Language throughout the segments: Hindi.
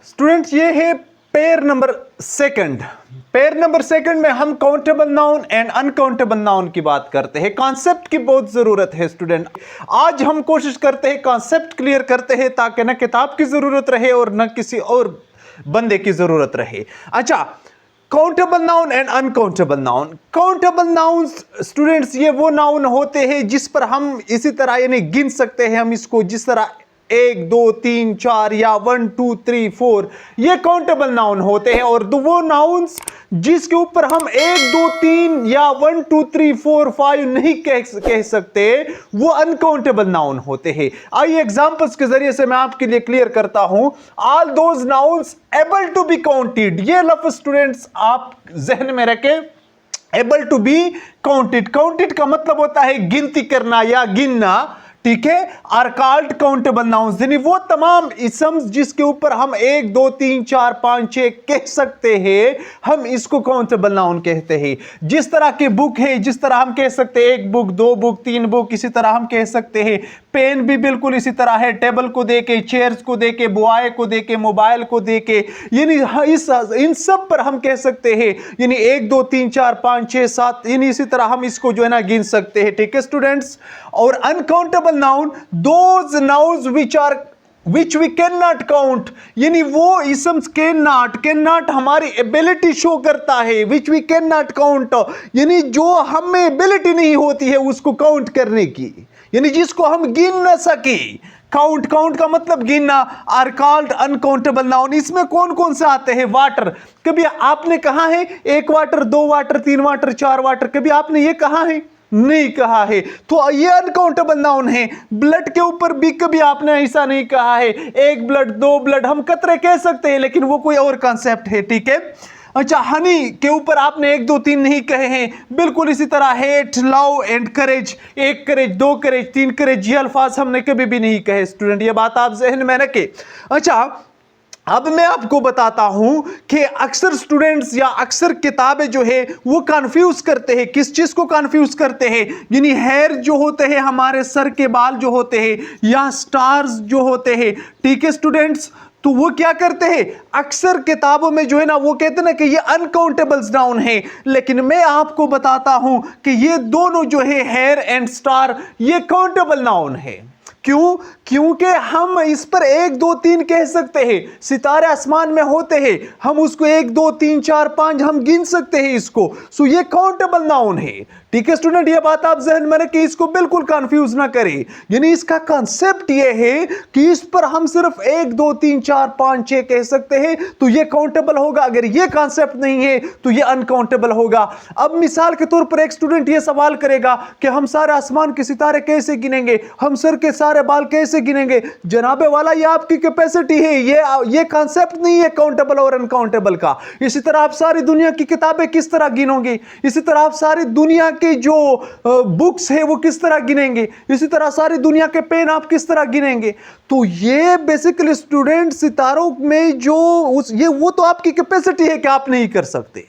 स्टूडेंट्स ये है pair number second. Pair number second में हम countable noun and uncountable noun की बात करते हैं। कॉन्सेप्ट की बहुत जरूरत है स्टूडेंट। आज हम कोशिश करते हैं कॉन्सेप्ट क्लियर करते हैं ताकि न किताब की जरूरत रहे और न किसी और बंदे की जरूरत रहे। अच्छा, countable noun and uncountable noun. Countable noun students ये वो नाउन होते हैं जिस पर हम इसी तरह यानी गिन सकते हैं। हम इसको जिस तरह 1 2 3 4 या 1 2 3 4 ये काउंटेबल नाउन होते हैं। और वो नाउन्स जिसके ऊपर हम 1 2 3 या 1 2 3 4 5 नहीं कह सकते वो अनकाउंटेबल नाउन होते हैं। आइए एग्जांपल्स के जरिए से मैं आपके लिए क्लियर करता हूं। All those nouns able to be counted, ये लफ्ज स्टूडेंट्स आप जहन में रखें। Able to be counted, counted का मतलब होता है गिनती करना या गिनना, ठीक है। आर कॉल्ड काउंटेबल नाउन्स, यानी वो तमाम इसम्स जिसके ऊपर हम 1 2 3 4 5 6 कह सकते हैं, हम इसको काउंटेबल नाउन कहते हैं। जिस तरह के बुक है, जिस तरह हम कह सकते हैं 1 बुक 2 बुक 3 बुक, इसी तरह हम कह सकते हैं पेन भी बिल्कुल इसी तरह है। टेबल को देके, चेयर्स को देके, बुआए को देके, मोबाइल को देके, यानी इन सब पर हम कह सकते हैं यानी 1 2 3 4 5 6 7, यानी इसी तरह हम इसको जो है ना गिन सकते हैं, ठीक है स्टूडेंट्स। और uncountable noun those nouns which we cannot count, यानी वो इसम्स cannot हमारी एबिलिटी शो करता है। which we cannot count, यानी जो हमें एबिलिटी नहीं होती है उसको काउंट करने की, यानी जिसको हम गिन ना सके। काउंट का मतलब गिनना। Are called uncountable noun. इसमें कौन कौन से आते हैं? वाटर, कभी आपने कहा है 1 वाटर 2 वाटर 3 वाटर 4 वाटर, कभी आपने ये कहा है? नहीं कहा है, तो ये अनकाउंटेबल नाउन है। ब्लड के ऊपर भी कभी आपने ऐसा नहीं कहा है 1 ब्लड 2 ब्लड, हम कतरे कह सकते हैं लेकिन वो कोई और कॉन्सेप्ट है, ठीक है। अच्छा, हनी के ऊपर आपने 1 2 3 नहीं कहे हैं। बिल्कुल इसी तरह हेट, लव एंड करेज, 1 करेज 2 करेज 3 करेज, ये अल्फाज हमने कभी भी नहीं कहे स्टूडेंट, ये बात आप जहन में रखें। अच्छा, अब मैं आपको बताता हूं कि अक्सर स्टूडेंट्स या अक्सर किताबें जो है वो कंफ्यूज करते हैं। किस चीज को कंफ्यूज करते हैं? यानी हेयर जो होते हैं, हमारे सर के बाल जो होते हैं, या स्टार्स जो होते हैं, ठीक है स्टूडेंट्स। तो वो क्या करते हैं, अक्सर किताबों में जो है ना वो कहते हैं ना कि ये अनकाउंटेबल नाउन है, लेकिन मैं आपको बताता हूं कि ये दोनों जो है हेयर एंड स्टार ये काउंटेबल नाउन है। क्यों? क्योंकि हम इस पर 1 2 3 कह सकते हैं। सितारे आसमान में होते हैं, हम उसको 1 2 3 4 5 हम गिन सकते हैं इसको। सो ये काउंटेबल नाउन है, ठीक है स्टूडेंट। ये बात आप जहन में रखें, इसको बिल्कुल कंफ्यूज ना करें। यानी इसका कांसेप्ट ये है कि इस पर हम सिर्फ 1 2 3 4 5 6 कह सकते हैं तो ये काउंटेबल होगा। अगर ये कांसेप्ट नहीं है तो ये अनकाउंटेबल होगा। अब मिसाल के तौर पर एक स्टूडेंट ये सवाल करेगा कि हम सारे आसमान के सितारे कैसे गिनेंगे, हम सर के सारे बाल कैसे गिनेंगे? जनाबे वाला ये आपकी कैपेसिटी है, ये कांसेप्ट नहीं है काउंटेबल और अनकाउंटेबल का। इसी तरह आप सारी दुनिया की किताबें किस तरह गिनोगे? इसी तरह आप सारी दुनिया की जो बुक्स है वो किस तरह गिनेंगे? इसी तरह सारी दुनिया के पेन आप किस तरह गिनेंगे? तो ये बेसिकली स्टूडेंट सितारों में जो वो तो आपकी कैपेसिटी है कि आप नहीं कर सकते,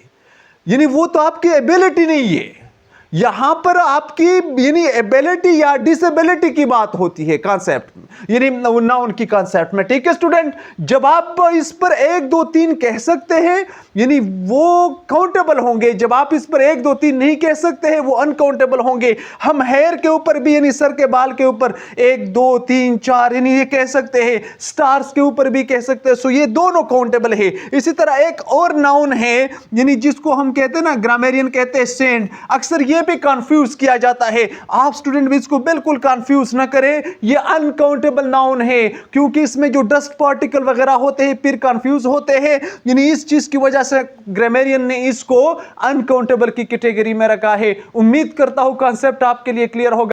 यानी वो तो आपकी एबिलिटी नहीं है। यहां पर आपकी यानी एबिलिटी या डिसेबिलिटी की बात होती है कॉन्सेप्ट, यानी नाउन की कॉन्सेप्ट में, ठीक है स्टूडेंट। जब आप इस पर 1 2 3 कह सकते हैं यानी वो काउंटेबल होंगे, जब आप इस पर 1 2 3 नहीं कह सकते हैं वो अनकाउंटेबल होंगे। हम हेयर के ऊपर भी यानी सर के बाल के ऊपर 1 2 3 4 यानी ये कह सकते हैं, स्टार्स के ऊपर भी कह सकते हैं। सो ये दोनों काउंटेबल है। इसी तरह एक और नाउन है यानी जिसको हम कहते हैं ना, ग्रामेरियन कहते हैं सेंड। अक्सर ये भी कंफ्यूज किया जाता है। आप स्टूडेंट भी इसको बिल्कुल कंफ्यूज ना करें, ये अनकाउंटेबल नाउन है क्योंकि इसमें जो डस्ट पार्टिकल वगैरह होते हैं फिर कंफ्यूज होते हैं। यानी इस चीज की वजह से ग्रामेरियन ने इसको अनकाउंटेबल की कैटेगरी में रखा है। उम्मीद करता हूं कॉन्सेप्ट आपके लिए क्लियर होगा।